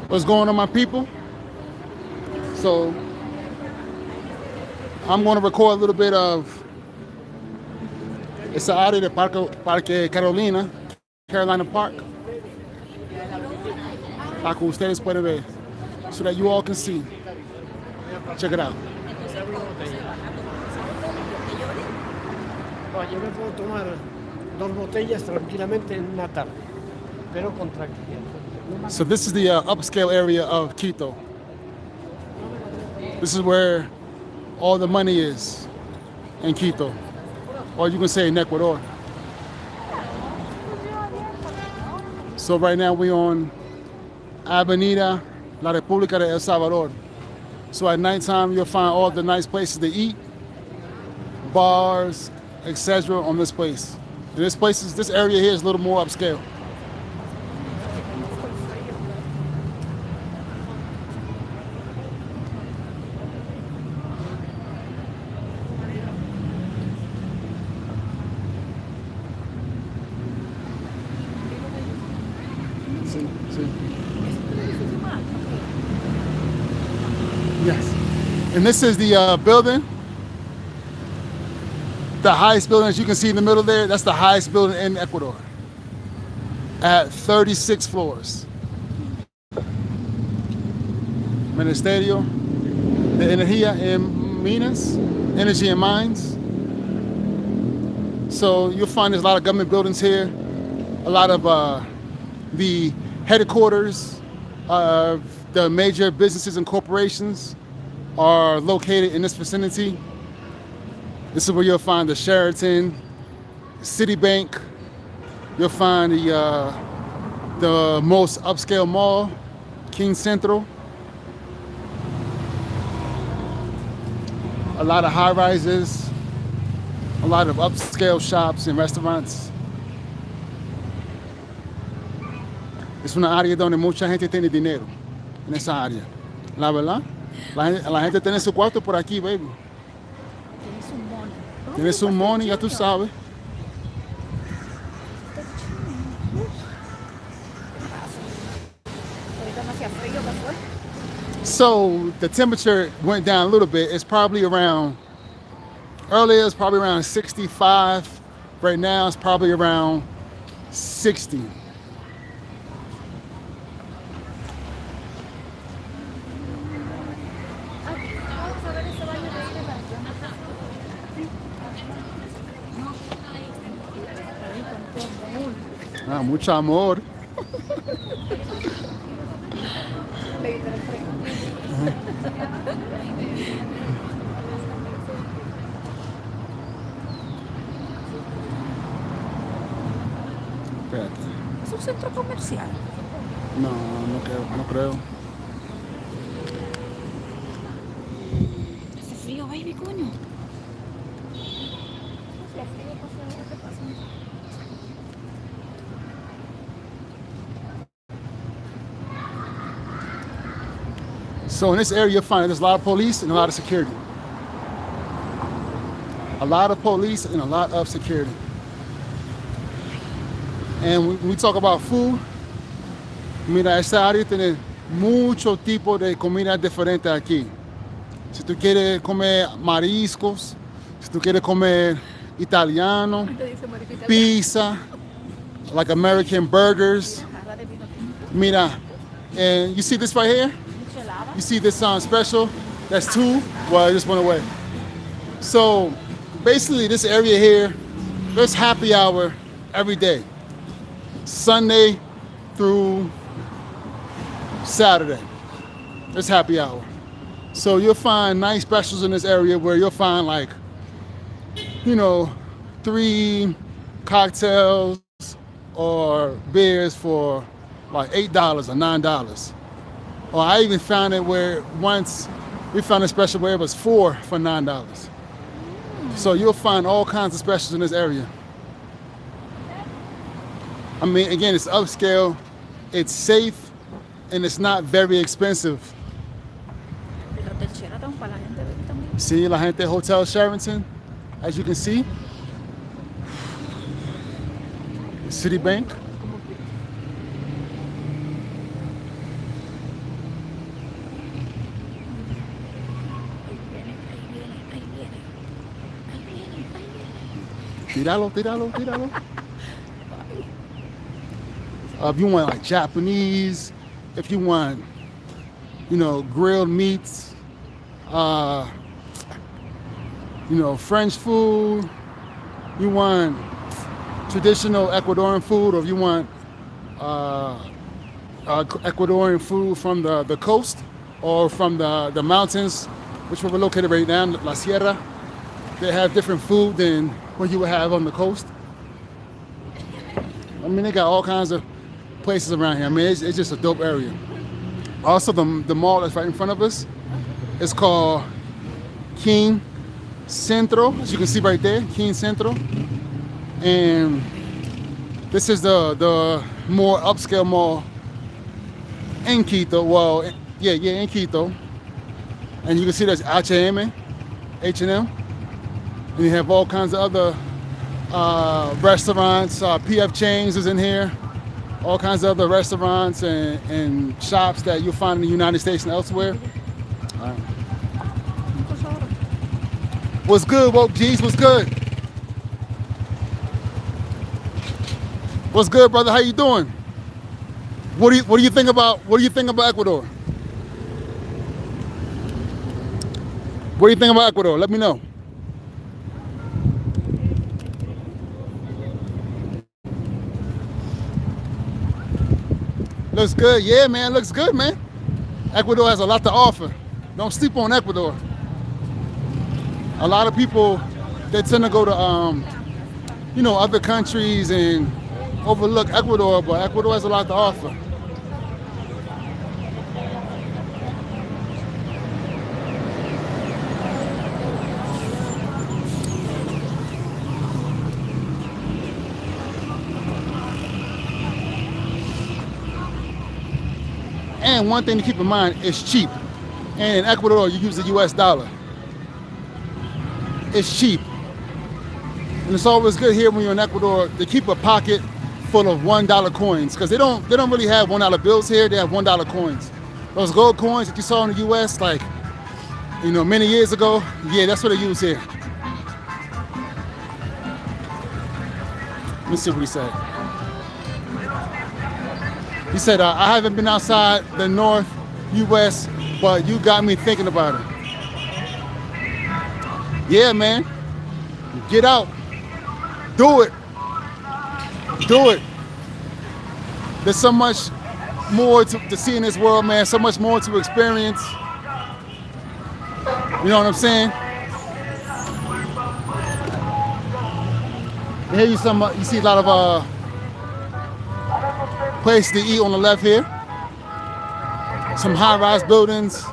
What's going on, my people? So I'm going to record a little bit of esa área de Parque Carolina, Carolina Park, para que ustedes puedan ver, so that you all can see. Check it out. Yo me puedo tomar 2 botellas tranquilamente en una tarde, pero con tranquilidad. So this is the upscale area of Quito. This is where all the money is in Quito, or you can say in Ecuador. So right now we're on Avenida La República de El Salvador. So at nighttime you'll find all the nice places to eat, bars, etc. on this place. And this area here is a little more upscale. See? Yes. And this is the building. The highest building, as you can see in the middle there, that's the highest building in Ecuador at 36 floors. Ministerio de Energía y Minas, Energy and Mines. So you'll find there's a lot of government buildings here, a lot of the headquarters of the major businesses and corporations are located in this vicinity. This is where you'll find the Sheraton, Citibank. You'll find the most upscale mall, King Central. A lot of high rises, a lot of upscale shops and restaurants. Es una área donde mucha gente tiene dinero, en esa área. La verdad, la gente tiene su cuarto por aquí, baby. Tienes un money, ya tú sabes. So the temperature went down a little bit. It's probably around, earlier it was probably around 65. Right now it's probably around 60. Ah, mucho amor. Espérate. Es un centro comercial. No creo. Hace frío, baby, coño. So in this area, you'll find there's a lot of police and a lot of security. A lot of police and a lot of security. And when we talk about food, mira, esta área tiene mucho tipo de comida diferente aquí. Si tú quieres comer mariscos, si tú quieres comer italiano, pizza, like American burgers. Mira, and you see this right here? You see this special? That's 2. Well, it just went away. So basically this area here, there's happy hour every day. Sunday through Saturday. There's happy hour. So you'll find nice specials in this area where you'll find like, 3 cocktails or beers for like $8 or $9. Or I even found it where once we found a special where it was 4 for $9. So you'll find all kinds of specials in this area. I mean, again, it's upscale, it's safe, and it's not very expensive. See, la gente Hotel Sheraton, as you can see. Citibank. Tíralo, tíralo, tíralo. If you want like Japanese, if you want, grilled meats, French food, you want traditional Ecuadorian food, or if you want Ecuadorian food from the coast or from the mountains, which we're located right now, La Sierra. They have different food than what you would have on the coast. I mean, they got all kinds of places around here. I mean, it's just a dope area. Also, the mall that's right in front of us is called King Centro, as you can see right there, King Centro. And this is the more upscale mall in Quito. Well, in Quito. And you can see there's H&M. And you have all kinds of other restaurants. PF Chang's is in here. All kinds of other restaurants and shops that you'll find in the United States and elsewhere. All right. What's good, Woke G's? What's good? What's good, brother? How you doing? What do you think about Ecuador? What do you think about Ecuador? Let me know. Looks good. Yeah, man. Looks good, man. Ecuador has a lot to offer. Don't sleep on Ecuador. A lot of people, they tend to go to, other countries and overlook Ecuador, but Ecuador has a lot to offer. And one thing to keep in mind, it's cheap. And in Ecuador, you use the US dollar. It's cheap. And it's always good here when you're in Ecuador to keep a pocket full of $1 coins, because they don't really have $1 bills here. They have $1 coins. Those gold coins that you saw in the US like, many years ago, yeah, that's what they use here. Let me see what he said. He said, I haven't been outside the North US, but you got me thinking about it. Yeah, man. Get out. Do it. Do it. There's so much more to see in this world, man. So much more to experience. You know what I'm saying? Here you see a lot of places to eat on the left here. Some high-rise buildings,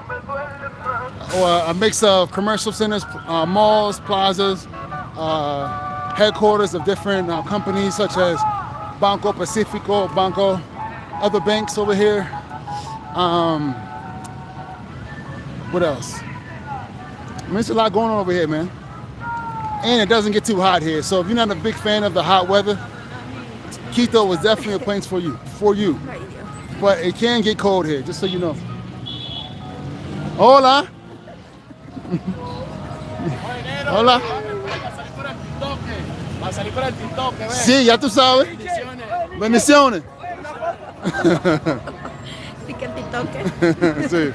or a mix of commercial centers, malls, plazas, headquarters of different companies such as Banco Pacifico, other banks over here. What else? I mean, there's a lot going on over here, man. And it doesn't get too hot here. So if you're not a big fan of the hot weather, Quito was definitely a place for you. But it can get cold here, just so you know. Hola. Hola. Sí, ya tú sabes. Bendiciones. Sí.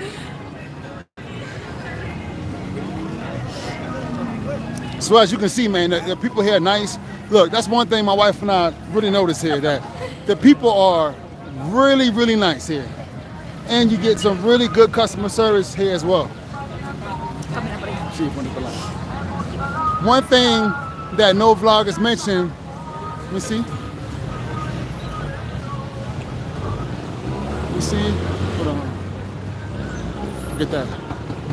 So as you can see, man, the people here are nice. Look, that's one thing my wife and I really noticed here, that the people are really, really nice here. And you get some really good customer service here as well. One thing that no vloggers mentioned, let me see. Hold on. Get that.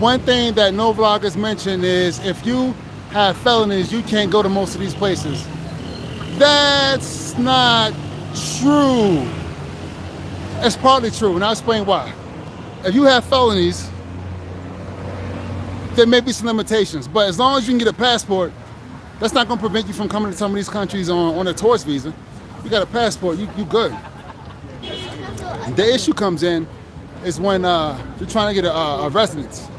One thing that no vloggers mentioned is if you have felonies, you can't go to most of these places. That's not true. It's partly true, and I'll explain why. If you have felonies, there may be some limitations, but as long as you can get a passport, that's not going to prevent you from coming to some of these countries on a tourist visa. You got a passport, you good. The issue comes in is when you're trying to get a residence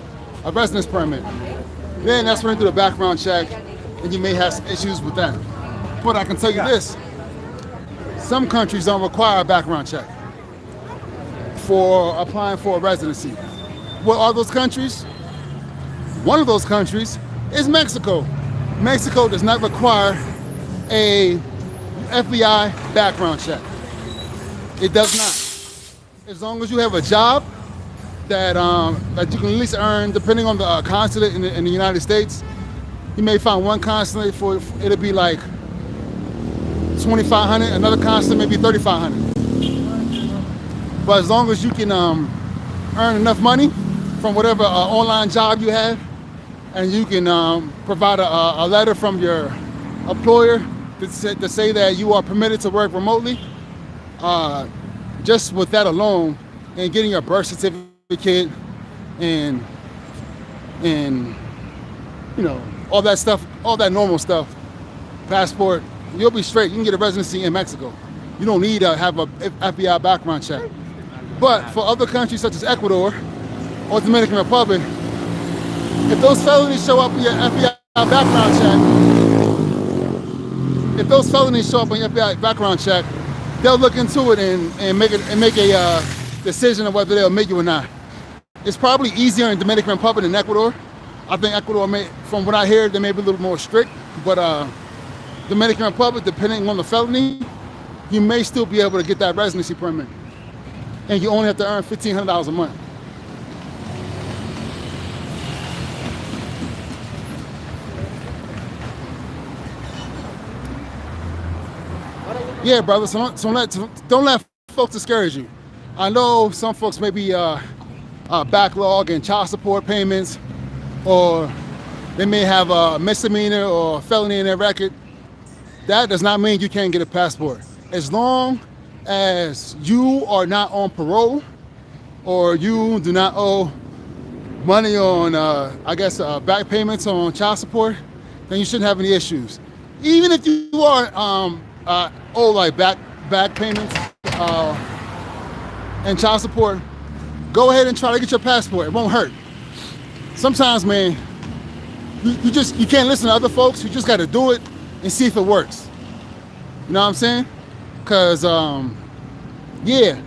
permit. Then that's when they do the background check, and you may have some issues with that. But I can tell you this, some countries don't require a background check for applying for a residency. What are those countries? One of those countries is Mexico. Mexico does not require a FBI background check. It does not. As long as you have a job that you can at least earn, depending on the consulate in the United States, you may find one consulate for it'll be like $2,500, another consulate maybe $3,500. But as long as you can earn enough money from whatever online job you have, and you can provide a letter from your employer to say that you are permitted to work remotely, just with that alone, and getting your birth certificate and you know, all that stuff, all that normal stuff, passport, you'll be straight. You can get a residency in Mexico. You don't need to have a FBI background check. But for other countries such as Ecuador or Dominican Republic, if those felonies show up in your FBI background check, they'll look into it and make a decision of whether they'll make you or not. It's probably easier in Dominican Republic than Ecuador. I think Ecuador from what I hear, they may be a little more strict, but Dominican Republic, depending on the felony, you may still be able to get that residency permit. And you only have to earn $1,500 a month. Yeah, brother, so don't let folks discourage you. I know some folks may be backlog in child support payments, or they may have a misdemeanor or a felony in their record. That does not mean you can't get a passport. As long as you are not on parole, or you do not owe money on, back payments on child support, then you shouldn't have any issues. Even if you are owe like back payments and child support, go ahead and try to get your passport. It won't hurt. Sometimes, man, you can't listen to other folks. You just got to do it and see if it works. You know what I'm saying? Cause yeah.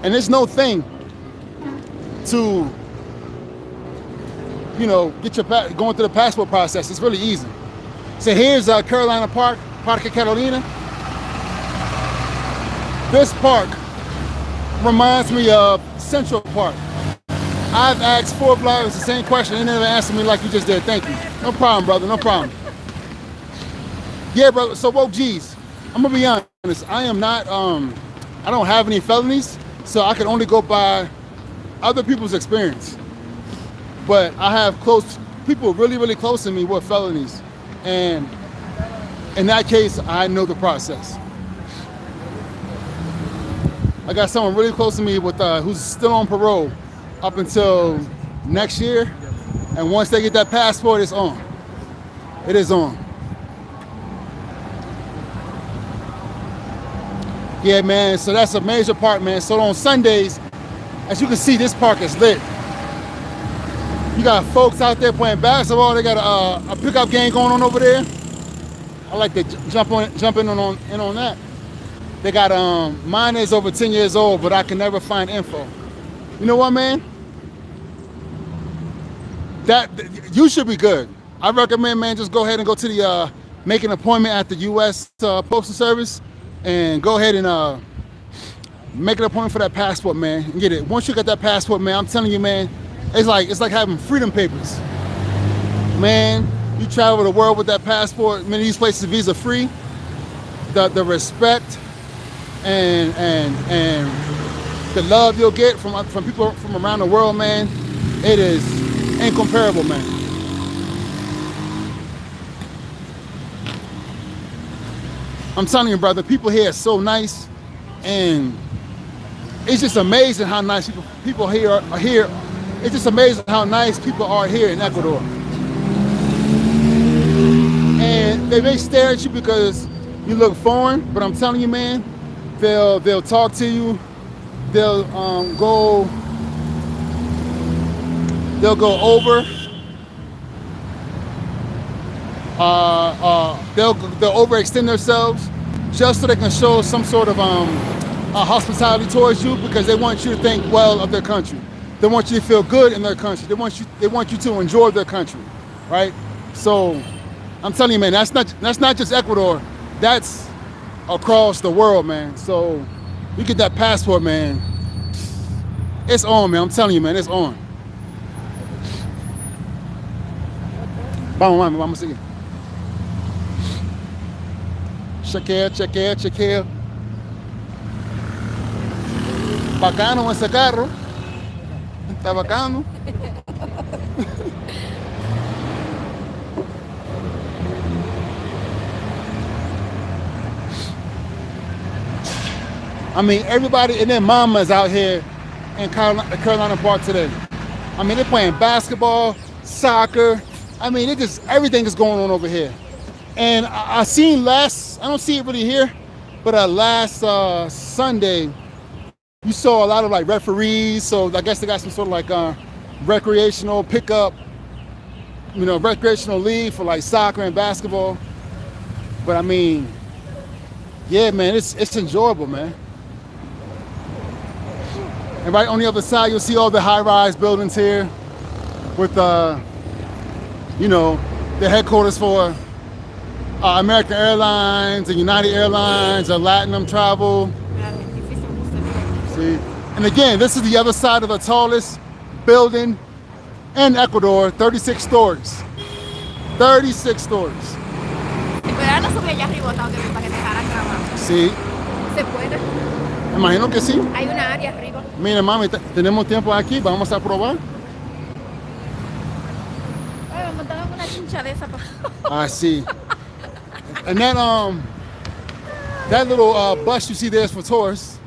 And there's no thing to, you know, get your going through the passport process. It's really easy. So here's Carolina Park, Parque Carolina. This park reminds me of Central Park. I've asked 4 bloggers the same question. They never answered me like you just did. Thank you. No problem, brother. No problem. Yeah, brother. So, woke G's. I'm gonna be honest. I am not. I don't have any felonies, so I can only go by other people's experience. But I have close people, really, really close to me with felonies, and in that case, I know the process. I got someone really close to me with who's still on parole up until next year, and once they get that passport, it's on. It is on. Yeah, man, so that's a major part, man. So on Sundays, as you can see, this park is lit. You got folks out there playing basketball. They got a pickup game going on over there. I like to jump in on that. They got mine is over 10 years old, but I can never find info. You know what, man? That you should be good. I recommend, man, just go ahead and go to the make an appointment at the U.S. Postal Service, and go ahead and make an appointment for that passport, man, and get it. Once you got that passport, man, I'm telling you, man, it's like having freedom papers. Man, you travel the world with that passport. Many of these places visa free. The respect and the love you'll get from people from around the world, man, it is incomparable, man. I'm telling you, brother, people here are so nice, and it's just amazing how nice people here are here. It's just amazing how nice people are here in Ecuador. And they may stare at you because you look foreign, but I'm telling you, man, they'll talk to you. They'll go over They'll overextend themselves just so they can show some sort of hospitality towards you because they want you to think well of their country. They want you to feel good in their country. They want you to enjoy their country, right? So I'm telling you, man, that's not just Ecuador. That's across the world, man. So you get that passport, man. It's on, man. I'm telling you, man, it's on. Vamos a seguir. Chequea. Bacano ese carro. Está bacano. I mean, everybody and their mamas out here in Carolina Park today. I mean, they're playing basketball, soccer. I mean, everything is going on over here. And I seen I don't see it really here, but last Sunday, you saw a lot of like referees. So I guess they got some sort of like recreational pickup, recreational league for like soccer and basketball. But I mean, yeah, man, it's enjoyable, man. And right on the other side, you'll see all the high-rise buildings here with, the headquarters for American Airlines and United Airlines and Latinum Travel. See? And again, this is the other side of the tallest building in Ecuador, 36 stories. 36 stories. Si pudieran subir allá arriba, para que te dejaran grabar. Sí. Se puede. Imagino que sí. Hay una área arriba. Mira, mami, tenemos tiempo aquí, vamos a probar. Ay, me montaron una chincha de esa. I see. And then that little bus you see there is for tourists.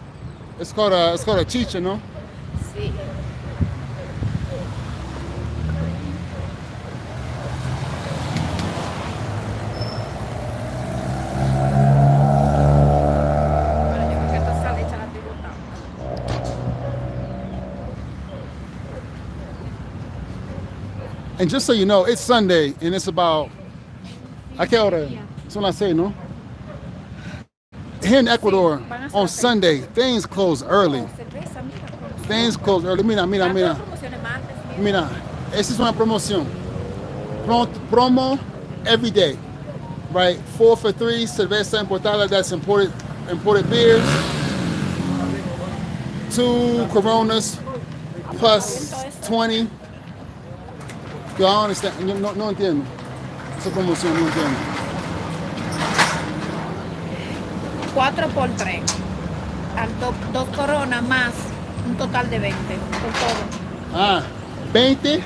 It's called a chicha, no? Sí. Bueno, yo creo que esta sal hecha la tributa. And just so you know, it's Sunday and it's about, ¿a qué hora? Son las 6, no? Here in Ecuador, on Sunday, things close early. Things close early. Mira. Mira, esa es una promoción. Promo every day, right? 4 for 3, cerveza importada, that's imported beers. 2 Coronas plus 20. Yo, I understand. No entiendo. Esa promoción, no entiendo. 4 por 3. 2 coronas más un total de 20 por todo. 20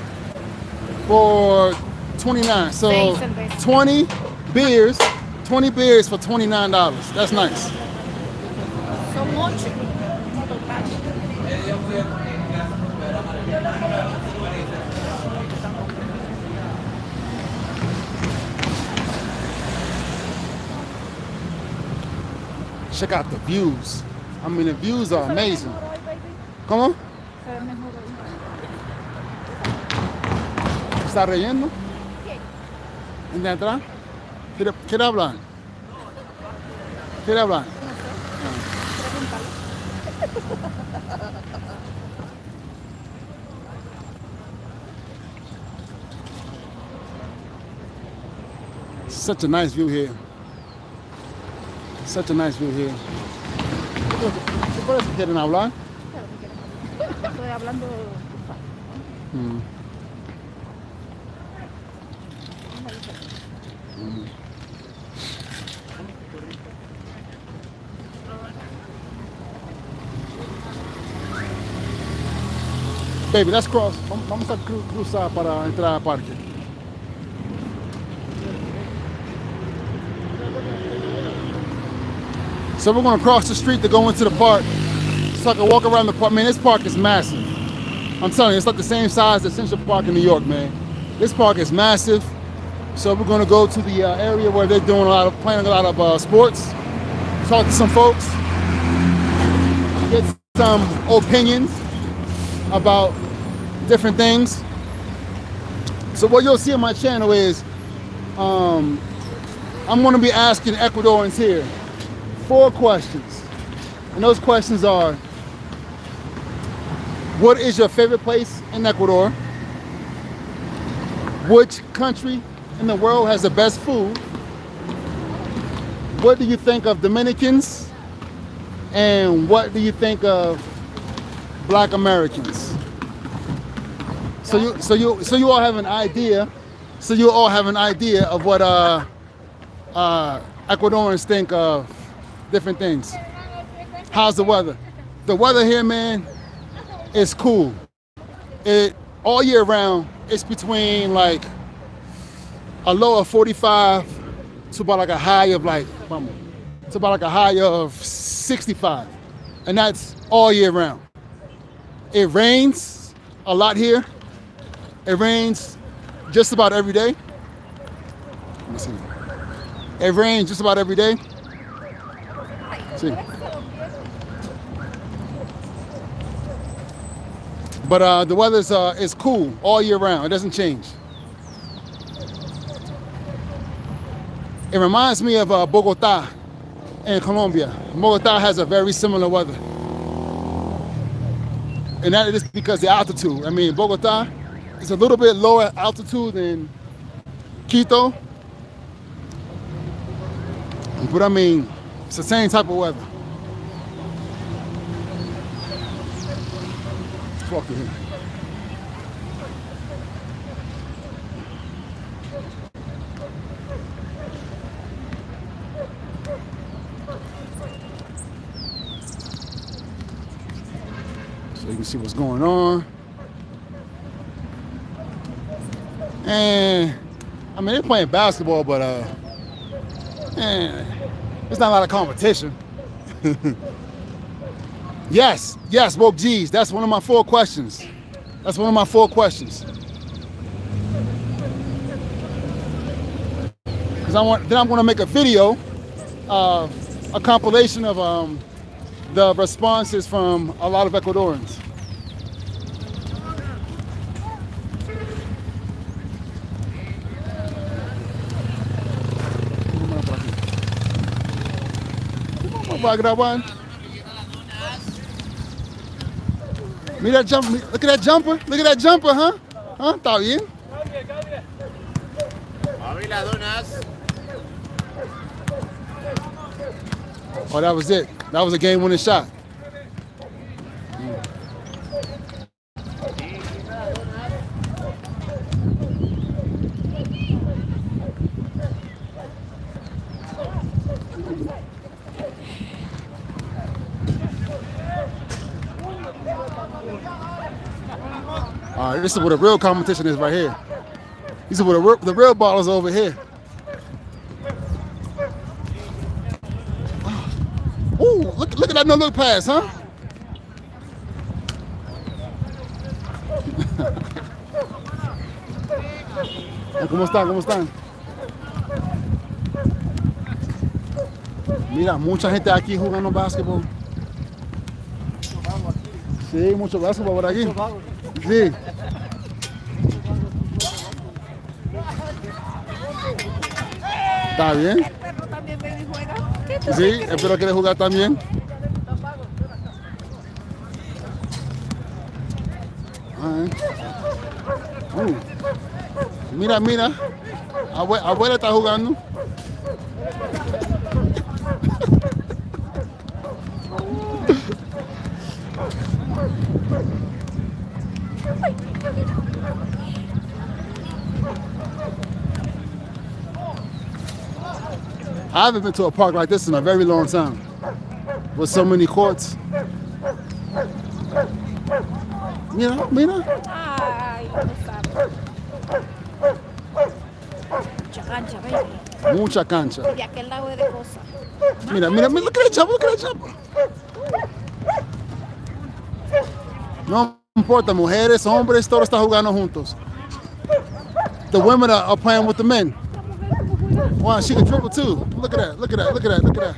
for 29. So Seis cervezas. 20 beers for $29. That's nice. Son 8 total. Check out the views. I mean, the views are amazing. ¿Cómo? Se ve mejor hoy. ¿Está reyendo? ¿En de atrás? ¿Quiere hablar? ¿Quiere hablar? Such a nice view here. Such a nice view here. ¿Qué por eso quieren hablar? Estoy hablando. Baby, let's cross. Vamos a cruzar para entrar al parque. So we're gonna cross the street to go into the park so I can walk around the park. Man, this park is massive. I'm telling you, it's like the same size as Central Park in New York, man. This park is massive. So we're gonna go to the area where they're doing playing a lot of sports, talk to some folks, get some opinions about different things. So what you'll see on my channel is I'm going to be asking Ecuadorians here 4 questions. And those questions are, what is your favorite place in Ecuador? Which country in the world has the best food? What do you think of Dominicans? And what do you think of Black Americans? So you all have an idea. So you all have an idea of what Ecuadorians think of different things. How's the weather? The weather here, man, is cool. It all year round. It's between like a low of 45 to about like a high of like, to about like a high of 65, and that's all year round. It rains a lot here. It rains just about every day. Let me see. It rains just about every day. See. But the weather is cool all year round. It doesn't change. It reminds me of Bogota in Colombia. Bogota has a very similar weather. And that is because the altitude. I mean, Bogota is a little bit lower altitude than Quito. But I mean, it's the same type of weather. Let's walk through here. So you can see what's going on. And I mean, they're playing basketball, but there's not a lot of competition. Yes, woke G's. That's one of my 4 questions. That's one of my 4 questions. Because then I'm going to make a video, a compilation of the responses from a lot of Ecuadorians. Va a grabar. Mira, look at that jumper. Look at that jumper, huh? Huh? Está bien. Oh, that was it. That was a game-winning shot. All right, this is where the real competition is right here. These are where the real ballers over here. Ooh, look at that no-look pass, huh? ¿Cómo están? ¿Cómo están? Mira, mucha gente aquí jugando básquetbol. Sí, mucho básquetbol por aquí. Sí. ¿Está bien? El perro también viene y juega. Sí, el perro quiere jugar también. Mira, mira. Abuela está jugando. I haven't been to a park like this in a very long time, with so many courts. Mira, mira. Ay, no sabe. Mucha cancha, baby. Mucha cancha. De aquel lado es de cosas. Mira, mira, mira, look at that jump, look at that jump. No importa, mujeres, hombres, todos están jugando juntos. The women are playing with the men. Wow, she can dribble too. Look at that, look at that, look at that, look at that.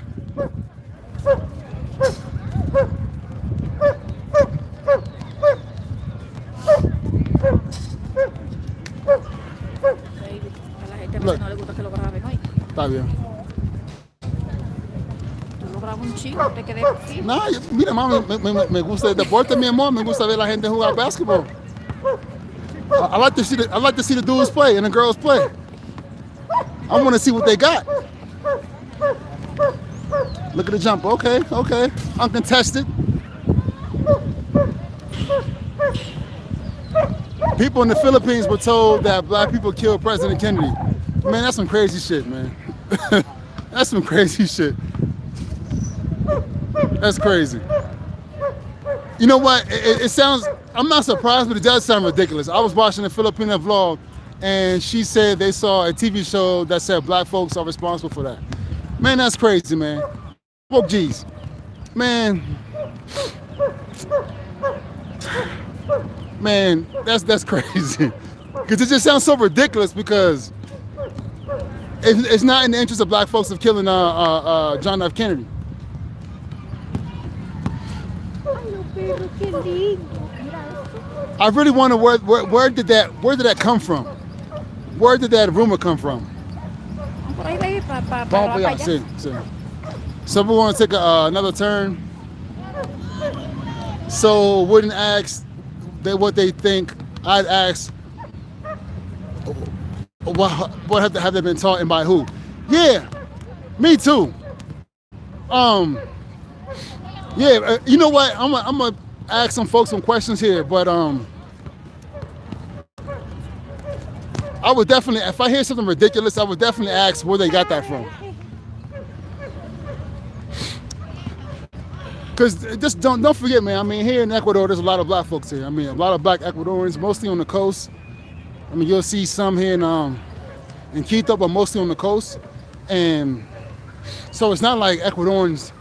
Look, quedé sí. No, mira, mami, me gusta el deporte, mi amor. Me gusta ver la gente jugar basketball. I like to see the dudes play and the girls play. I want to see what they got. Look at the jump. Okay. Uncontested. People in the Philippines were told that black people killed President Kennedy. Man, that's some crazy shit, man. That's some crazy shit. That's crazy. You know what? It sounds, I'm not surprised, but it does sound ridiculous. I was watching a Filipina vlog, and she said they saw a TV show that said black folks are responsible for that. Man, that's crazy, man. Oh, geez. Man. Man, that's crazy. Because it just sounds so ridiculous because it's not in the interest of black folks of killing John F. Kennedy. I really wonder where did that come from? Where did that rumor come from? Vamos para allá, sí, sí. So we want to take another turn. So wouldn't ask what they think. I'd ask what have they been taught and by who? Yeah, me too. Yeah, you know what? I'm gonna ask some folks some questions here, but I would definitely, if I hear something ridiculous, I would definitely ask where they got that from. Because just don't forget, man. I mean, here in Ecuador, there's a lot of black folks here. I mean, a lot of black Ecuadorians, mostly on the coast. I mean, you'll see some here in Quito, but mostly on the coast. And so it's not like Ecuadorians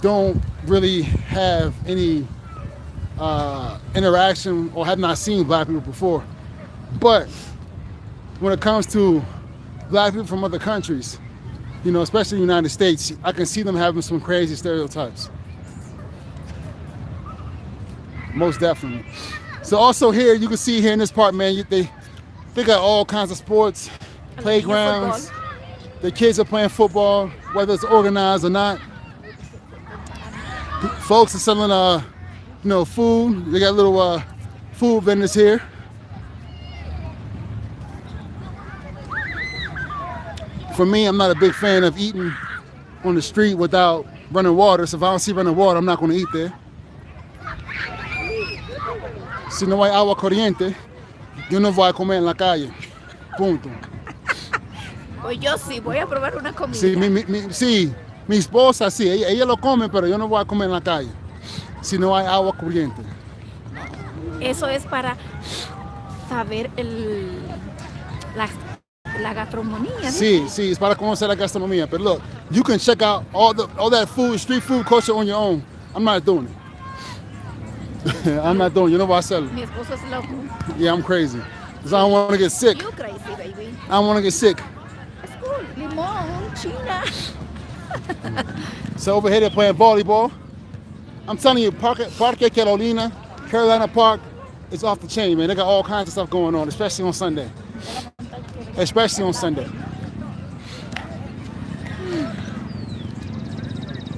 don't really have any interaction or have not seen black people before. But when it comes to black people from other countries, you know, especially the United States, I can see them having some crazy stereotypes. Most definitely. So also here, you can see here in this part, man, they got all kinds of sports, playgrounds. The kids are playing football, whether it's organized or not. Folks are selling, food. They got little food vendors here. For me, I'm not a big fan of eating on the street without running water. So if I don't see running water, I'm not going to eat there. Si no hay agua corriente, yo no voy a comer en la calle. Punto. Pues yo sí, voy a probar una comida. Sí, mi esposa sí, ella lo come, pero yo no voy a comer en la calle. Si no hay agua corriente. Eso es para saber la gastronomía. ¿No? Sí, es para conocer la gastronomía. But look, you can check out all that food, street food culture on your own. I'm not doing it. I'm not doing it. You know what I said? Mi esposo es loco. Yeah, I'm crazy. Because I don't want to get sick. You crazy, baby. I don't want to get sick. It's cool. Limón, China. So over here they're playing volleyball. I'm telling you, Parque Carolina Park, is off the chain, man. They got all kinds of stuff going on, especially on Sunday.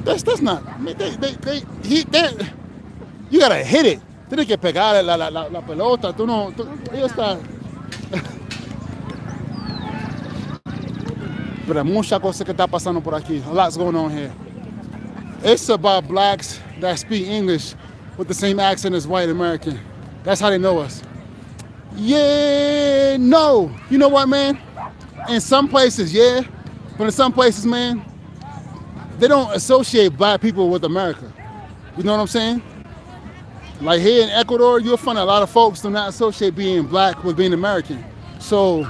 That's not. You gotta hit it. Tienes que pegar la pelota. Ellos están. Pero mucha cosa que está pasando por aquí. A lot's going on here. It's about blacks that speak English with the same accent as white American. That's how they know us. Yeah, no. You know what, man? In some places, yeah. But in some places, man, they don't associate black people with America. You know what I'm saying? Like here in Ecuador, you'll find a lot of folks do not associate being black with being American. So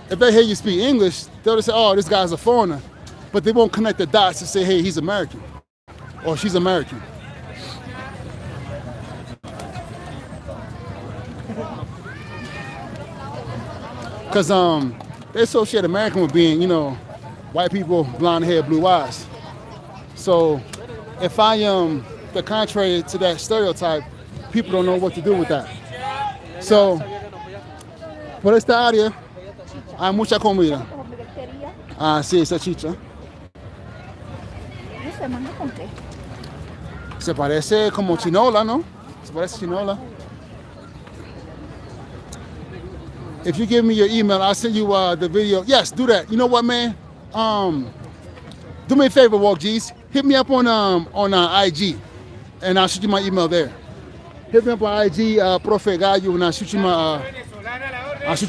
if they hear you speak English, they'll just say, oh, this guy's a foreigner. But they won't connect the dots to say, hey, he's American. Or she's American. Because they associate American with being, white people, blonde hair, blue eyes. So if I am the contrary to that stereotype, people don't know what to do with that. So, por esta área hay mucha comida. Ah, sí, esa chicha. ¿Ese mango con qué? Se parece como chinola, ¿no? Se parece chinola. If you give me your email, I'll send you the video. Yes, do that. You know what, man? Do me a favor, Walk G's. Hit me up on IG, and I'll shoot you my email there. Hit me up on IG, Profe Gallo, and I'll shoot you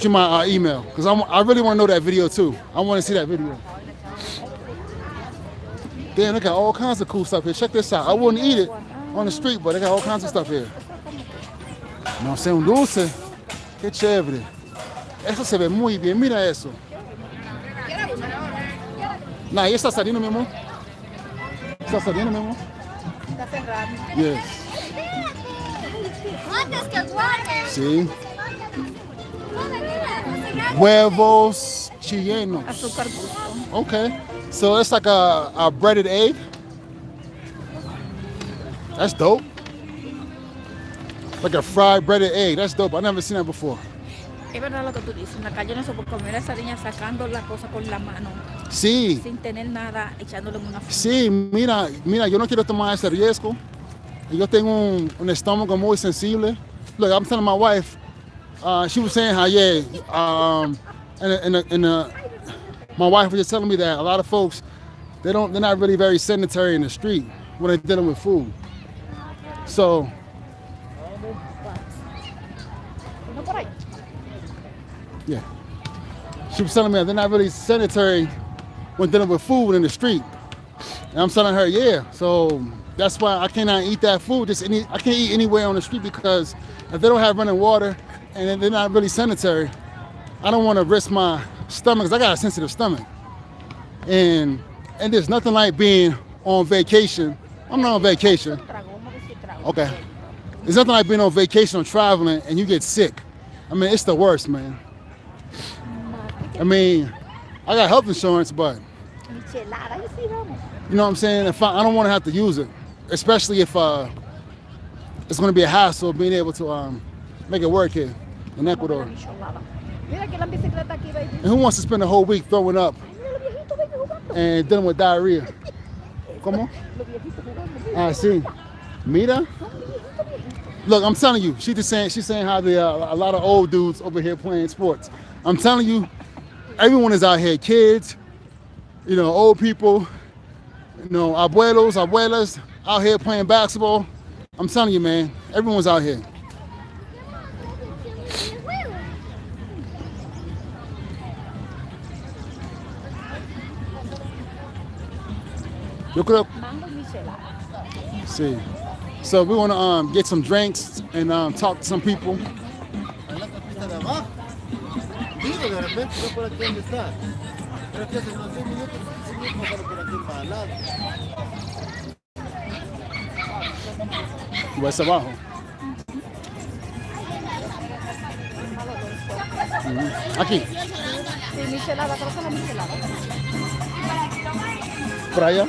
my email, because I really want to know that video too. I want to see that video. Damn, they got all kinds of cool stuff here. Check this out. I wouldn't eat it on the street, but they got all kinds of stuff here. No sé, un dulce. Qué chévere. Eso se ve muy bien. Mira eso. Nah, ¿y está saliendo, mi amor? ¿Está saliendo, mi amor? Está cerrado. Yes. Sí. Huevos chilenos. Azúcar gusto. Okay. So it's like a breaded egg. That's dope. Like a fried breaded egg. That's dope. I've never seen that before. Es verdad lo que tú dices. En la calle no se puede comer esa niña sacando la cosa con la mano. Sí. Sin tener nada, echándole en una funda. Sí, mira, yo no quiero tomar ese riesgo. Yo tengo un estómago muy sensible. Look, I'm telling my wife, she was saying how, my wife was just telling me that a lot of folks, they're not really very sedentary in the street when they're dealing with food. So, yeah. She was telling me that they're not really sedentary when dealing with food in the street. And I'm telling her, yeah. So that's why I cannot eat that food. I can't eat anywhere on the street, because if they don't have running water and they're not really sanitary, I don't want to risk my stomach, because I got a sensitive stomach. And there's nothing like being on vacation. I'm not on vacation. Okay. There's nothing like being on vacation or traveling and you get sick. I mean, it's the worst, man. I mean, I got health insurance, but you know what I'm saying? If I don't want to have to use it, especially if it's going to be a hassle being able to make it work here in Ecuador. And who wants to spend a whole week throwing up and dealing with diarrhea? ¿Cómo? I see. Mira. Look, I'm telling you, she's saying how a lot of old dudes over here playing sports. I'm telling you, everyone is out here, kids, old people, abuelos, abuelas, out here playing basketball. I'm telling you, man, everyone's out here. Yo creo. See. So we want to get some drinks and talk to some people. Y vas abajo. Aquí. Sí, michelada, creo que la michelada. Por allá.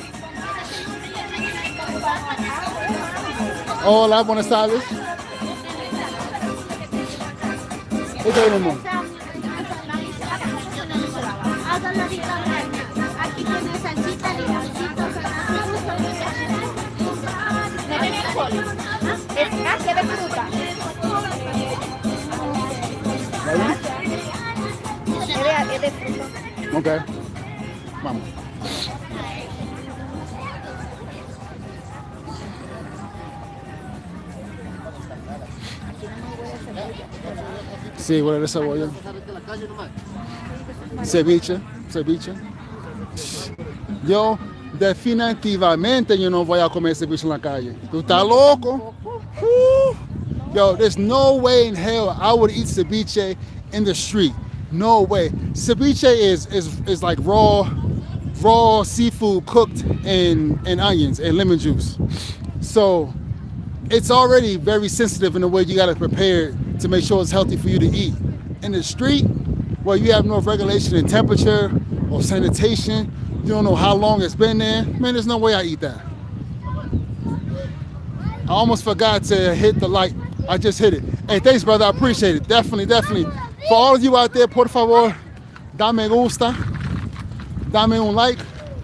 Hola, buenas tardes. ¿Qué tenemos? Aquí tiene salsita, limoncitos, ¿Qué de fruta? Es de fruta. Ok. Vamos. Sí, huele de cebolla. Ceviche. Yo definitivamente no voy a comer ceviche en la calle. ¿Tú estás loco? Yo, there's no way in hell I would eat ceviche in the street. No way. Ceviche is like raw seafood cooked in onions and lemon juice. So it's already very sensitive in the way you got to prepare it to make sure it's healthy for you to eat. In the street, where you have no regulation in temperature or sanitation, you don't know how long it's been there, man, there's no way I eat that. I almost forgot to hit the like. I just hit it. Hey, thanks, brother. I appreciate it. Definitely. For all of you out there, por favor, dame me gusta. Dame un like.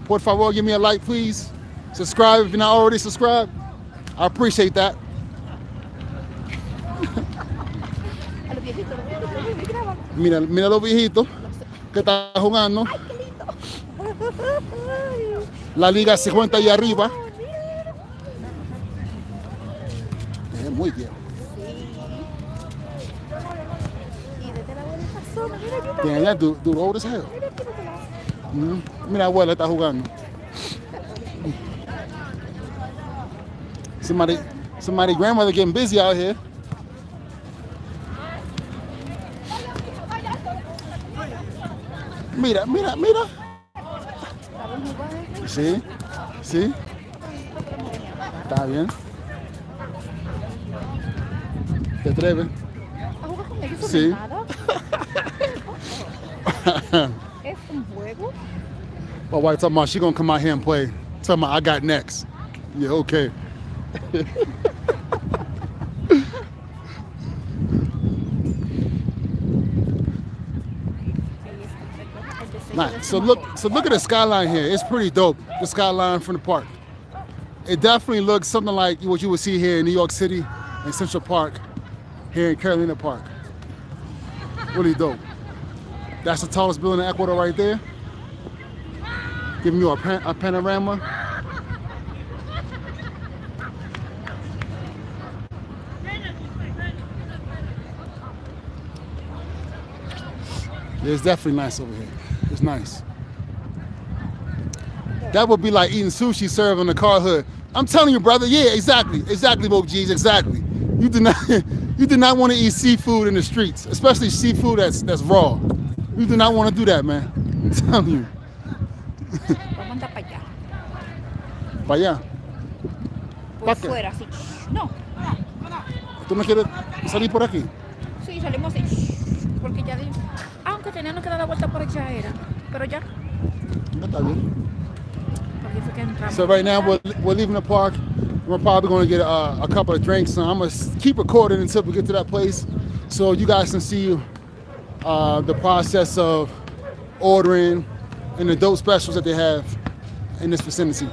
Por favor, give me a like, please. Subscribe if you're not already subscribed. I appreciate that. A los viejitos, me graban. Mira, mira los viejitos que están jugando. ¡Ay, qué lindo! La Liga 50 y arriba. Es muy viejo. Y desde la buena zona, mira aquí. Damn, that dude old as hell. Mira, abuela está jugando. Somebody grandmother getting busy out here. Mira, mira, mira. Sí, sí. Está bien. ¿Te atreves? ¿A jugar con ellos? Sí. Nada. ¿Es un juego? My wife talking about she gonna come out here and play. Talking about I got next. Yeah, okay. Nice. So look at the skyline here. It's pretty dope. The skyline from the park. It definitely looks something like what you would see here in New York City in Central Park, here in Carolina Park. Really dope. That's the tallest building in Ecuador right there. Giving you a panorama. It's definitely nice over here. It's nice. That would be like eating sushi served on the car hood. I'm telling you, brother. Yeah, exactly, Bob G's, exactly. You do not want to eat seafood in the streets, especially seafood that's raw. You do not want to do that, man. I'm telling you. Vamos a andar para allá. Para allá. Por ¿Pa' qué? fuera, sí. No, ¿Tú no quieres salir por aquí? sí, salimos así. Porque ya di. Aunque teníamos que dar la vuelta por allá era. Pero ya. No, está bien. Porque fue que entramos. So right now we're leaving the park. We're probably going to get a couple of drinks. And I'm going to keep recording until we get to that place, so you guys can see the process of ordering and the dope specials that they have in this vicinity.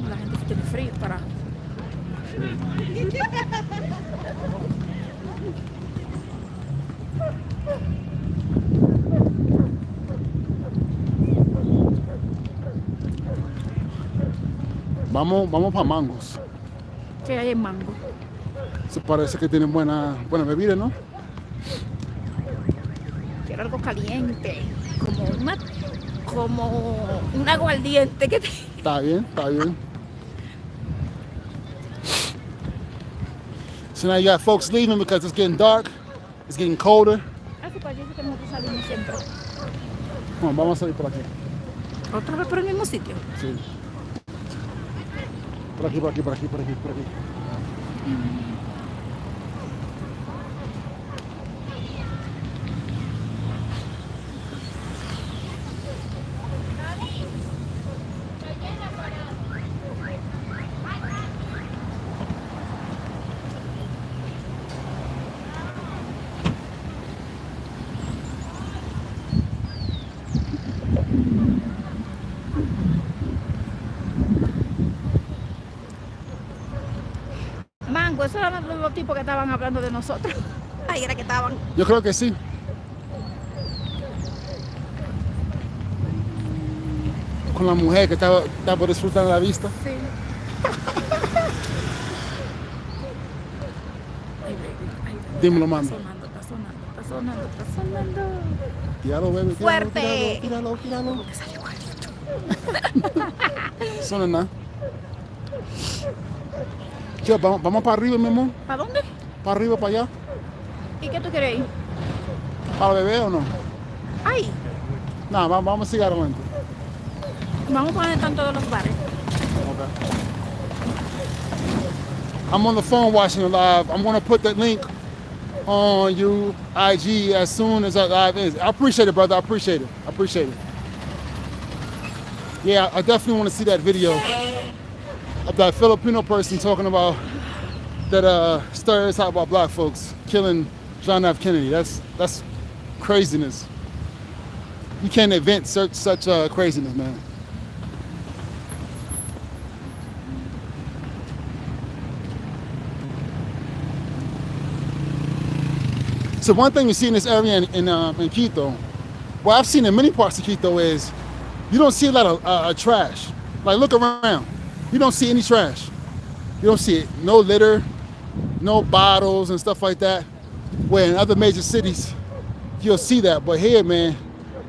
La gente que tiene frío para. Vamos para Mangos. Que hay en mango. Se parece que tienen buena bebida, ¿no? Quiero algo caliente. Como un aguardiente que te. Está bien, está bien. So now you got folks leaving because it's getting dark, it's getting colder. Así parece que nosotros salimos siempre. Bueno, vamos a salir por aquí. Otra vez por el mismo sitio. Sí. Por aquí, por aquí, por aquí, por aquí, por aquí. Mango, esos eran los tipos que estaban hablando de nosotros. Ahí era que estaban. Yo creo que sí. Con la mujer que estaba disfrutando la vista. Sí. Ay, baby, ay, baby. Dímelo, mami. Está sonando. Tíralo, bebé. Tíralo, Fuerte. Tíralo. Que salió igualito. Suena nada. Yo, vamos para arriba, mi amor. ¿Para dónde? Para arriba, para allá. ¿Y qué tú quieres ir? ¿Para beber o no? Ay, No, vamos a seguir adelante. vamos a poner en todos los bares. Okay. I'm on the phone watching it live. I'm going to put that link on your IG as soon as that live ends. I appreciate it, brother. I appreciate it. Yeah, I definitely want to see that video of that Filipino person talking about that stereotype about black folks killing John F. Kennedy. That's craziness. you can't invent such craziness, man. So one thing you see in this area in Quito, what I've seen in many parts of Quito is you don't see a lot of trash. Like look around, you don't see any trash. You don't see it, no litter, no bottles and stuff like that. Where in other major cities, you'll see that. But here, man,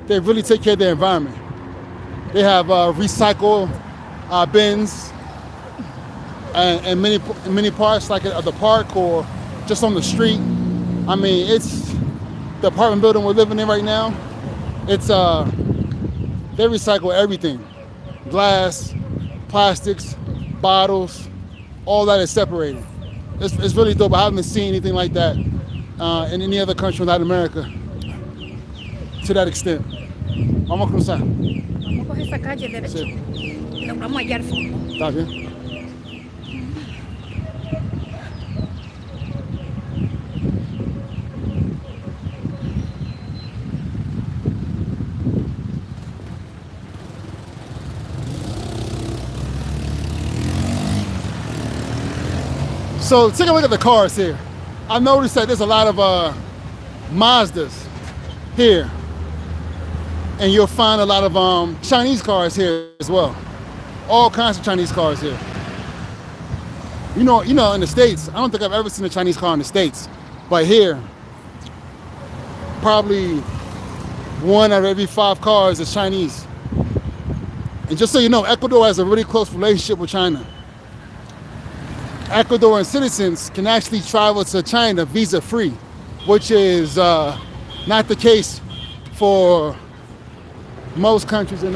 they really take care of their environment. They have recycle bins and many parts like at the park or just on the street. I mean, it's the apartment building we're living in right now. It's they recycle everything, glass, plastics, bottles, all that is separated. It's really dope. I haven't seen anything like that in any other country in Latin America to that extent. Vamos a cruzar. Vamos a coger esa calle derecho. Sí. Y nos vamos allá al fondo. Está bien. So take a look at the cars here. I noticed that there's a lot of Mazdas here. And you'll find a lot of Chinese cars here as well. All kinds of Chinese cars here. You know, in the States, I don't think I've ever seen a Chinese car in the States. But here, probably 1 out of every 5 cars is Chinese. And just so you know, Ecuador has a really close relationship with China. Ecuadorian citizens can actually travel to China visa-free, which is not the case for most countries in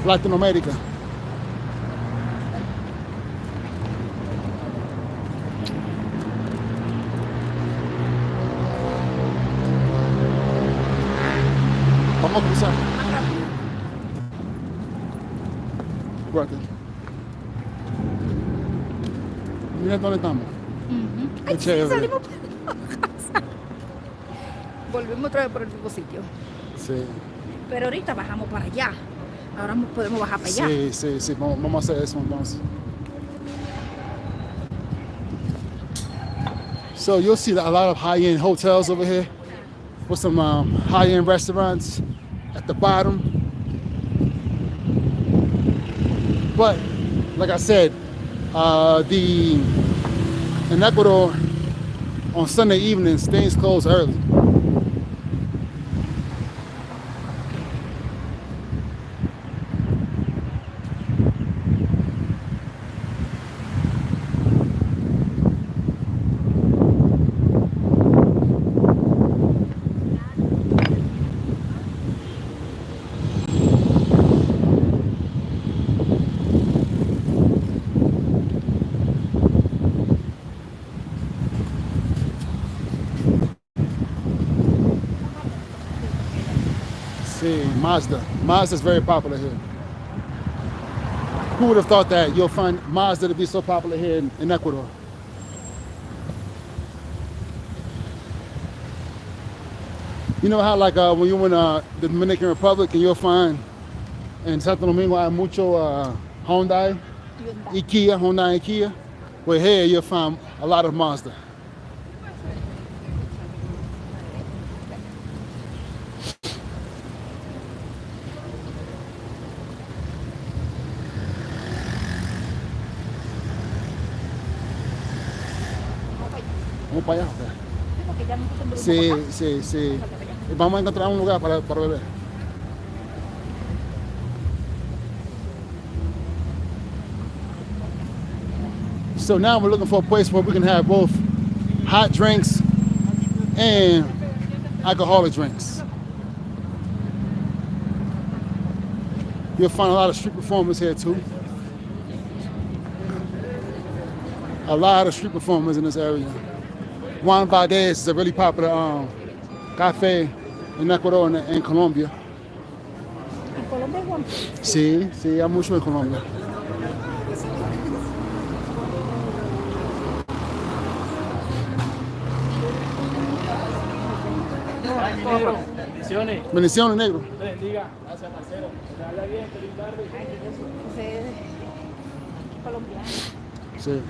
Latin America. Vamos a cruzar. Right there. Mira dónde estamos. Qué Ay, sí, chévere. salimos por la casa. Volvemos otra vez por el mismo sitio. Sí, Pero ahorita bajamos para allá. Ahora podemos bajar para allá. sí. Vamos a hacer eso entonces. So you'll see a lot of high-end hotels over here with some high-end restaurants at the bottom. But like I said, in Ecuador on Sunday evenings, things close early. See, Mazda. Mazda's very popular here. Who would have thought that you'll find Mazda to be so popular here in Ecuador? You know how like when you're in the Dominican Republic and you'll find in Santo Domingo hay mucho Hyundai, Hyundai and Kia? Well, here you'll find a lot of Mazda. Vamos para allá. Porque ya nos acostumbramos Sí, acá. sí. Vamos a encontrar un lugar para beber. So now we're looking for a place where we can have both hot drinks and alcoholic drinks. You'll find a lot of street performers here too. A lot of street performers in this area. Juan Valdez is a really popular cafe in Ecuador and Colombia. En Colombia igual. Sí, hay mucho en Colombia. Bendiciones. Bendiciones, negro. Bendiga. Gracias, parcero. Que habla bien, feliz tarde. José colombiano. Sí.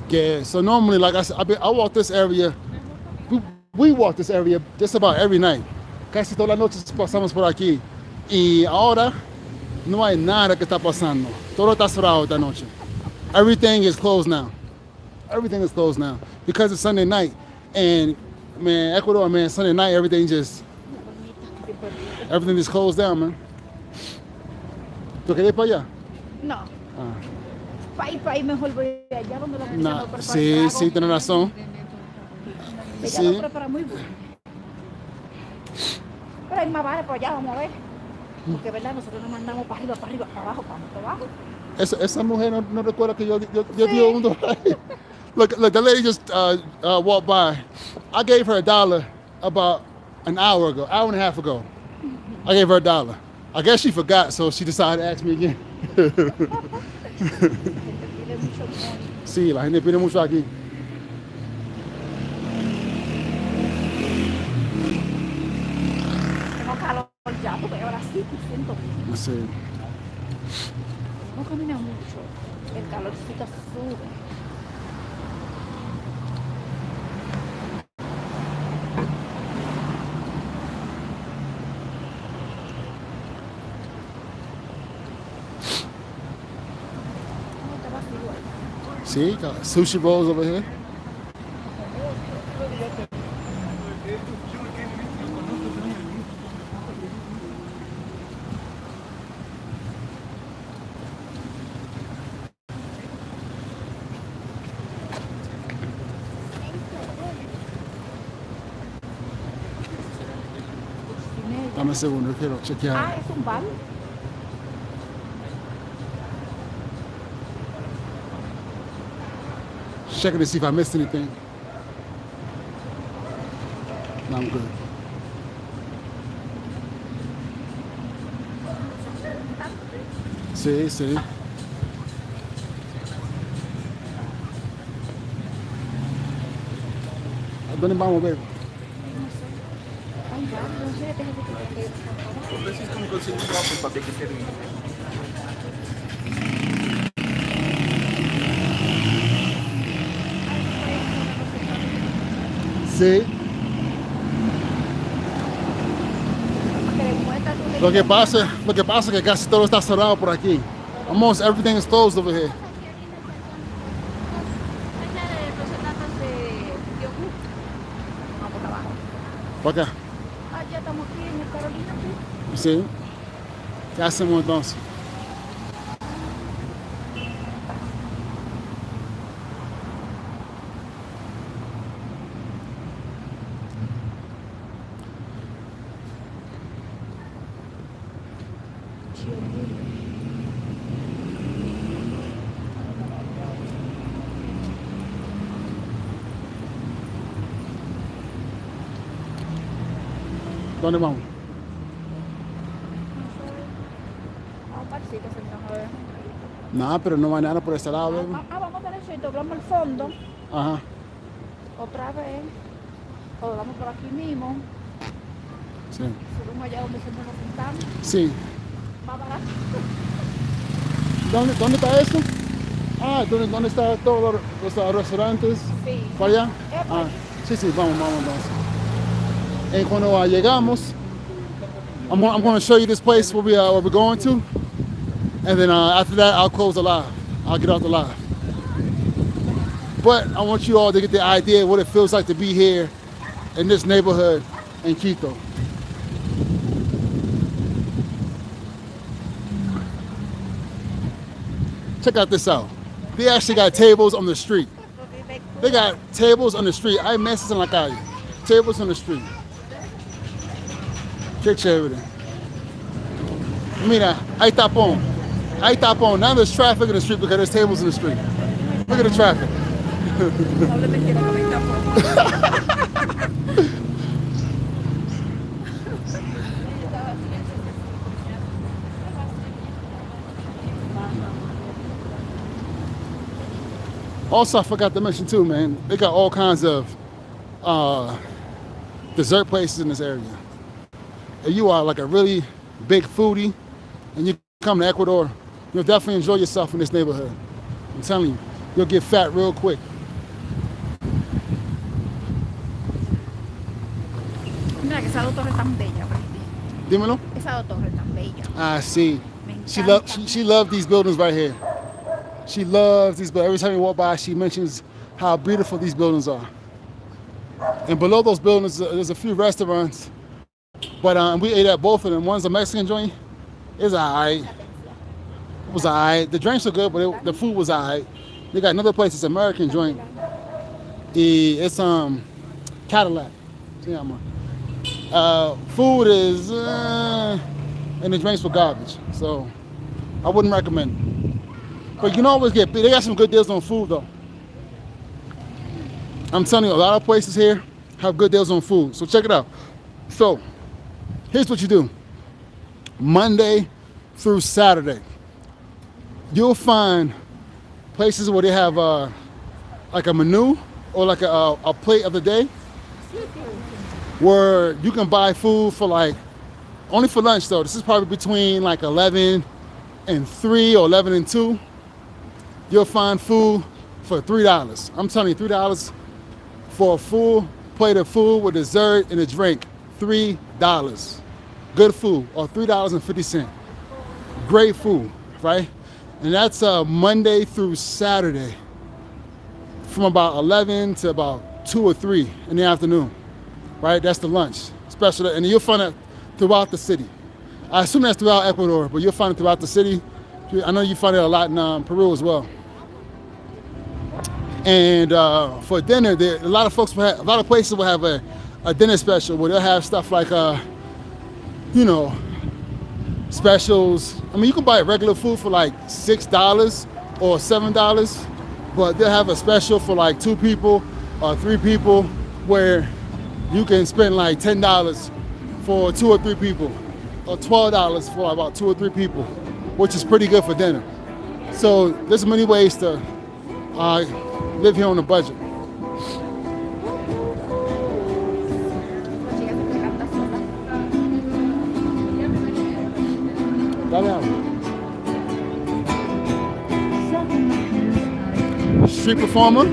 Yeah, so normally, like I said, I walk this area. We walk this area just about every night. Casi todas las noches pasamos por aquí. Y ahora no hay nada que está pasando. Todo está cerrado esta noche. Everything is closed now. Everything is closed now because it's Sunday night. And man, Ecuador, man, Sunday night, everything just closed down, man. ¿Tú quieres ir para allá? No. Para ir mejor voy allá donde la gente Nah, no prepara sí, el sí, tienes razón. Ella Sí. lo prepara muy bueno. Pero hay más bares por allá, vamos a ver. Porque, ¿verdad? Nosotros nos mandamos para arriba, para abajo, para abajo. Esa mujer no recuerda que yo di un dólar. Look, the lady just walked by. I gave her $1 about an hour and a half ago. I gave her $1. I guess she forgot, so she decided to ask me again. Sí, la gente pide mucho aquí. Tengo calor ya, porque ahora sí me siento. Sí. No camina mucho. El calorcito sube. ¿Cómo te vas igual? See, got sushi rolls over here. Dame un segundo, quiero chequear. Ah, es un bar. Checking to see if I missed anything. No, I'm good. Sí, sí. ¿A dónde vamos a ver? Hay bar, no sé, déjame que Preciso como conseguir um álbum para ter que ser Sí. Lo que pasa es que casi todo está cerrado por aquí. Almost everything is closed over here. Vamos para abajo. ¿Por acá? Ah, ya estamos aquí en el Carolina. Pues. Sí. ¿Qué hacemos entonces? ¿Dónde vamos? Vamos para el sitio, sentamos a ver. No, pero no hay nada por este lado, baby. Vamos derecho y doblamos el fondo. Ajá. Otra vez. O doblamos por aquí mismo. Sí. Subimos allá donde siempre nos sentamos. Sí. Más barato. ¿Dónde está esto? Ah, ¿dónde están todos los restaurantes? Sí. ¿Para allá? Por Ah, aquí. sí, sí, vamos entonces. Y cuando llegamos, I'm going to show you this place where we're going to. And then after that, I'll close the live. I'll get off the live. But I want you all to get the idea of what it feels like to be here in this neighborhood in Quito. Check out this out. They actually got tables on the street. They got tables on the street. Hay mesas en la calle. Tables on the street. Qué chévere. Mira, hay tapón. Hay tapón. Now there's traffic in the street because there's tables in the street. Look at the traffic. No le metieron a mi tapón. Also, I forgot to mention too, man, they got all kinds of dessert places in this area. If you are like a really big foodie and you come to Ecuador, you'll definitely enjoy yourself in this neighborhood. I'm telling you, you'll get fat real quick. Mira que esa torre tan bella, Brady. Dímelo. Esa torre tan bella. I see. Me She encanta. loved these buildings right here. She loves these buildings. Every time you walk by, she mentions how beautiful these buildings are. And below those buildings, there's a few restaurants. But we ate at both of them. One's a Mexican joint. It's alright. It was alright. The drinks were good, but the food was alright. They got another place, it's an American joint. It's Cadillac. Yeah, man. Food is, and the drinks were garbage. So I wouldn't recommend it. But you can always get, they got some good deals on food though. I'm telling you, a lot of places here have good deals on food. So check it out. So here's what you do. Monday through Saturday, you'll find places where they have like a menu or like a plate of the day where you can buy food for like, only for lunch though. This is probably between like 11 and 3 or 11 and 2. You'll find food for $3. I'm telling you, $3 for a full plate of food with dessert and a drink. $3. Good food, or $3.50. Great food, right? And that's Monday through Saturday from about 11 to about 2 or 3 in the afternoon, right? That's the lunch special. And you'll find it throughout the city. I assume that's throughout Ecuador, but you'll find it throughout the city. I know you find it a lot in Peru as well. And for dinner, a lot of places will have a dinner special where they'll have stuff like, you know, specials. I mean, you can buy regular food for like $6 or $7, but they'll have a special for like 2 people or 3 people where you can spend like $10 for 2 or 3 people, or $12 for about 2 or 3 people, which is pretty good for dinner. So there's many ways to live here on a budget. Dale agua. Street performer.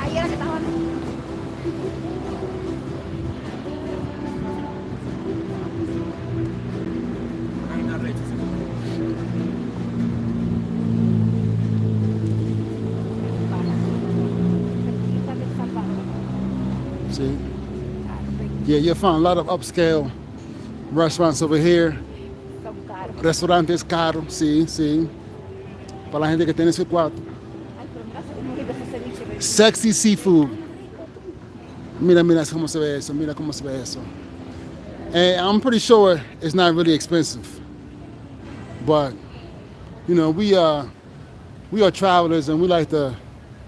Ahí era que estaban. Hay una leche. See? Yeah, you'll find a lot of upscale restaurants over here. Son caros. Restaurantes caros, sí, sí. Para la gente que tiene su cuarto. Ay, pero mira, se ve rico ese ceviche, Brady. Sexy seafood. Mira cómo se ve eso. Mira cómo se ve eso. And I'm pretty sure it's not really expensive. But, you know, we are travelers and we like to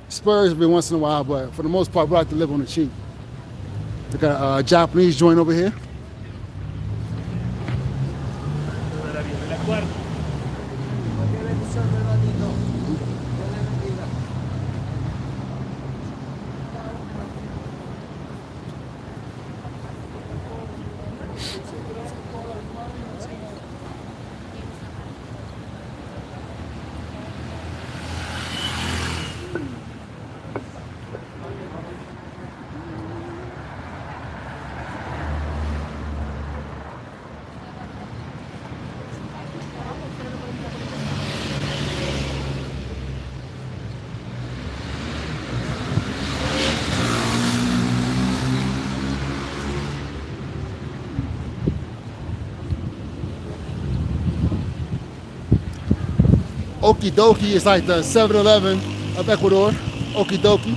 splurge every once in a while, but for the most part, we like to live on the cheap. They got a Japanese joint over here. Ahora viene la cuarta. Okie dokie is like the 7-Eleven of Ecuador. Okidoki.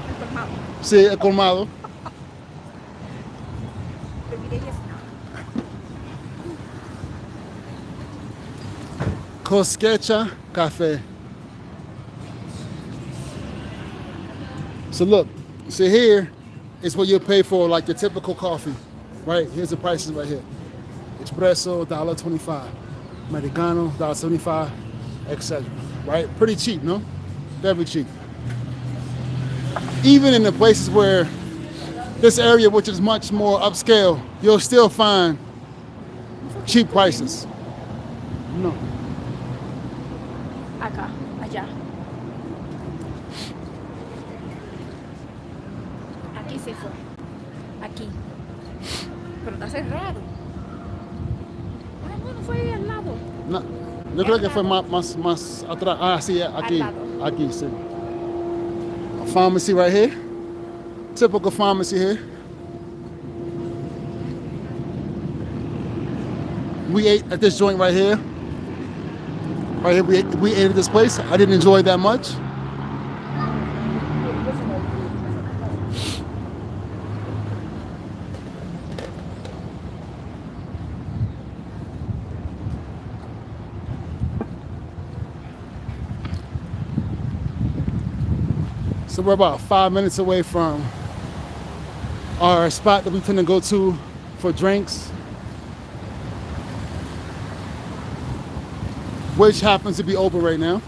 El colmado. Sí, el colmado. Every day is not. Cosquecha Cafe. So look, see here is what you pay for like your typical coffee, right? Here's the prices right here. Espresso, $1.25. Americano, $1.75, etc. Right? Pretty cheap, no? Very cheap. Even in the places where this area, which is much more upscale, you'll still find cheap prices. No. Acá, allá. Aquí se fue. Aquí. Pero está cerrado. Ah, no, no fue ahí al lado. No, yo creo que fue más atrás. Ah, sí, aquí. Al lado. Aquí, sí. A pharmacy right here. Typical pharmacy here. We ate at this joint right here. Right here, we ate at this place. I didn't enjoy it that much. So we're about 5 minutes away from our spot that we finna go to for drinks, which happens to be open right now.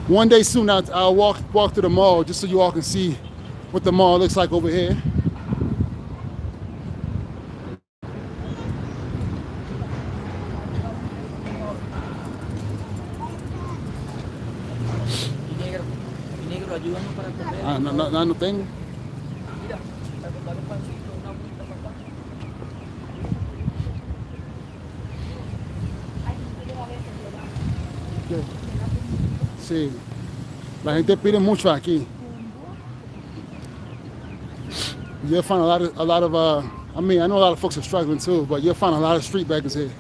One day soon I'll walk through the mall just so you all can see what the mall looks like over here. Mi negro, ayúdanos para comer. Ah, no tengo. Mira, dale un pancito, una agüita, papá. ¿Qué? Sí, la gente pide mucho aquí. You'll find a lot of I mean, I know a lot of folks are struggling too, but you'll find a lot of street beggars here.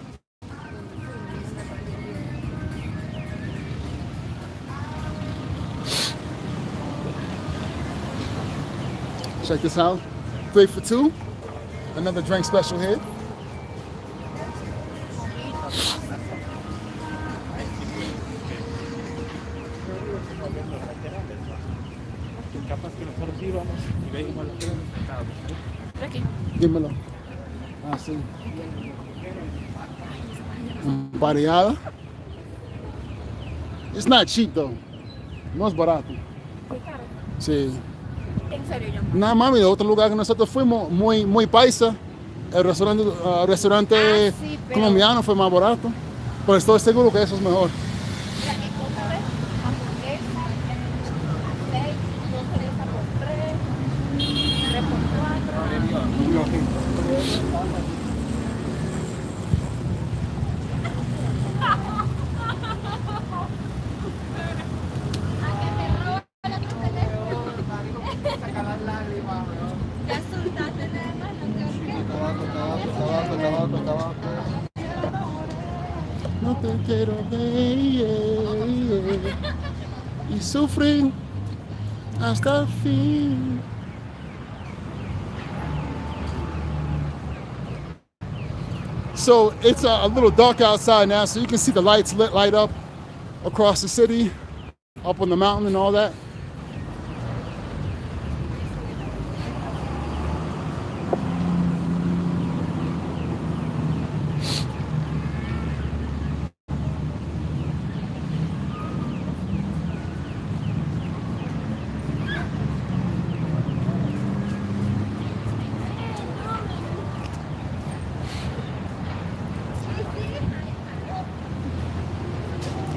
Check this out, 3 for $2. Another drink special here. Capaz que nosotros íbamos y veíamos los pescados. Por aquí. Dímelo. Ah, sí. Variada. It's not cheap though. No es barato. Qué caro. Sí. En serio, yo. Nada, mami, de otro lugar que nosotros fuimos, muy paisa. El restaurante Ah, sí, pero- colombiano fue más barato. Pero estoy seguro que eso es mejor. Mira, mi cosa es hamburguesa, 6, 2 cervezas por 3, 3 por 4. No te quiero ver y sufrir hasta el fin. So it's a little dark outside now, so you can see the lights light up across the city, up on the mountain and all that.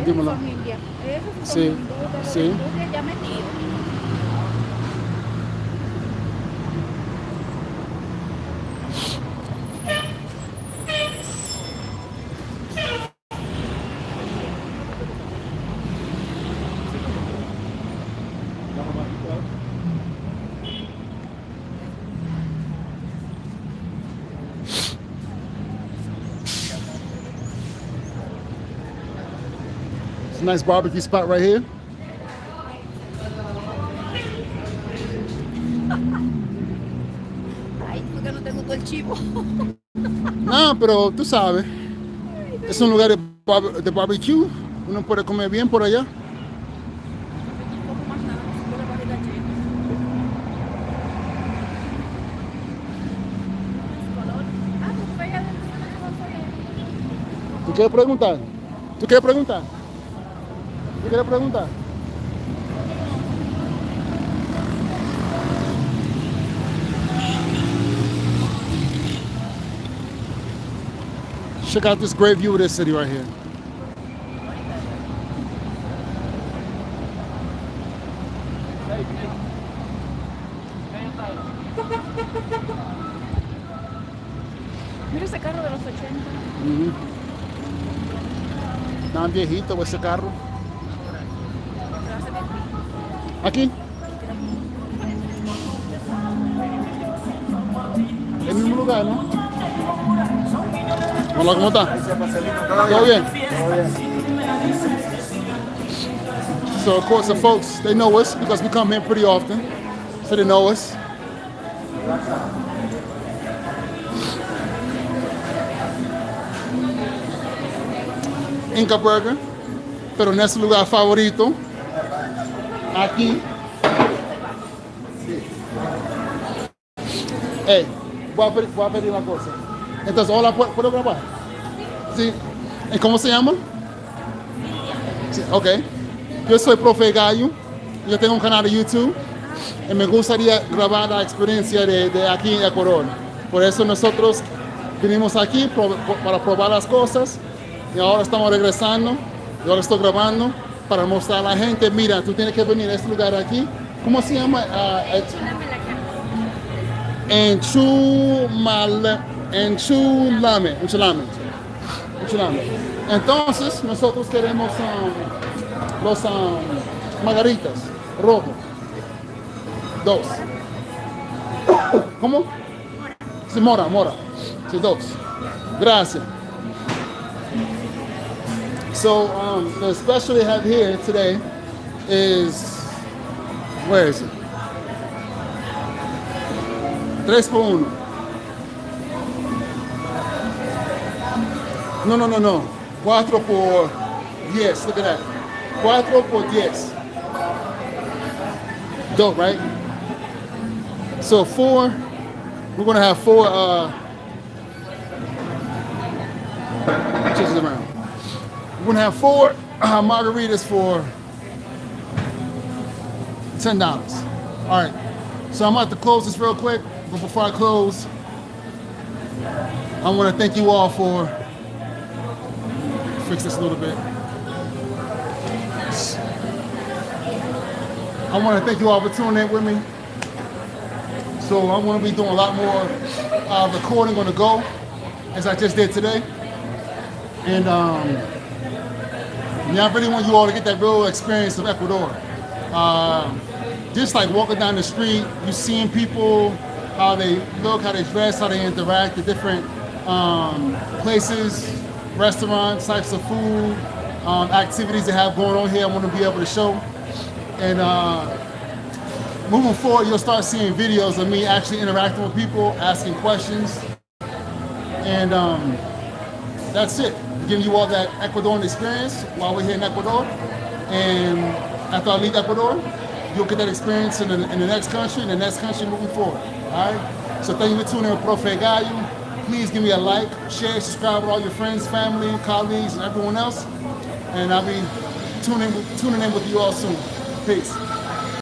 Dímelo. Familia. Eso Sí, son sí. industria ya metido. It's a nice barbecue spot right here. Ay, ¿por qué no te gustó el chivo? No, pero tú sabes, es un lugar de barbecue. Uno puede comer bien por allá. No como más nada, me siento la barriga llena. Ah, pues vaya de ¿Tú quieres preguntar? ¿Tú quieres preguntar? ¿Tú quieres preguntar? Check out this great view of this city right here. Mira ese carro de los 80. Tan viejito ese carro. Aquí. En el mismo lugar, ¿no? Hola, ¿cómo está? ¿Todo bien? So of course the folks, they know us because we come here pretty often. So they know us. Inca Burger, pero en ese lugar favorito, aquí. Hey, voy a pedir una cosa. Entonces, hola, ¿puedo grabar? Sí. ¿Y cómo se llama? Sí, ok. Yo soy Profe Gallo. Yo tengo un canal de YouTube y me gustaría grabar la experiencia de aquí en Ecuador. Por eso nosotros vinimos aquí para probar las cosas y ahora estamos regresando. Yo ahora estoy grabando para mostrar a la gente, mira, tú tienes que venir a este lugar aquí. ¿Cómo se llama? Enchulame. Entonces, nosotros queremos los margaritas rojos. 2. ¿Cómo? Sí, mora. Sí, 2. Gracias. So, the special they have here today is, where is it? 3 por 1. No. 4 por 10. Look at that. 4 por 10. Dope, right? So 4, we're gonna have 4, change it around. We're gonna have 4 margaritas for $10. All right, so I'm about to close this real quick, but before I close, I wanna thank you all for, fix this a little bit. I want to thank you all for tuning in with me. So I'm going to be doing a lot more recording on the go, as I just did today. And I really want you all to get that real experience of Ecuador. Just like walking down the street, you seeing people, how they look, how they dress, how they interact, the different places, restaurants, types of food, activities they have going on here. I want to be able to show. And moving forward, you'll start seeing videos of me actually interacting with people, asking questions. And that's it. Giving you all that Ecuadorian experience while we're here in Ecuador. And after I leave Ecuador, you'll get that experience in the next country, and the next country moving forward. All right? So thank you for tuning in with Profe Gallo. Please give me a like, share, subscribe with all your friends, family, colleagues, and everyone else. And I'll be tuning in with you all soon. Peace.